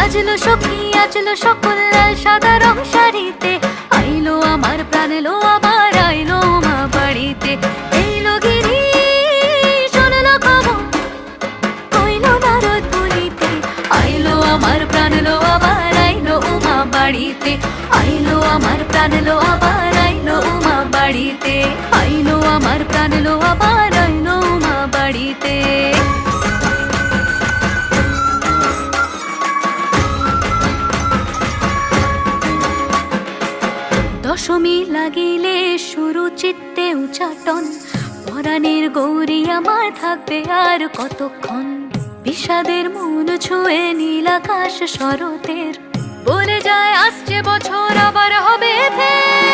সাজলো সখী আজলো সকল লাল সাদা রং শাড়িতে, আইলো আমার প্রাণ এলো আবার আইলো মা বাড়িতে। এইলো গিরি শুনলো খবর হইলো নারদ বলিতে, আইলো আমার প্রাণ এলো আবার আইলো মা বাড়িতে। আইলো আমার প্রাণ এলো আবার আইলো মা বাড়িতে, আইলো আমার প্রাণ এলো আবার আইলো মা বাড়িতে। দশমী লাগিলে শুরু চিত্তে উচাটন, পরাণের গৌরী আমার থাকবে আর কতক্ষণ। বিষাদের মন ছুঁয়ে নীল আকাশ শরতের, বলে যায় আসছে বছর আবার হবে ফের।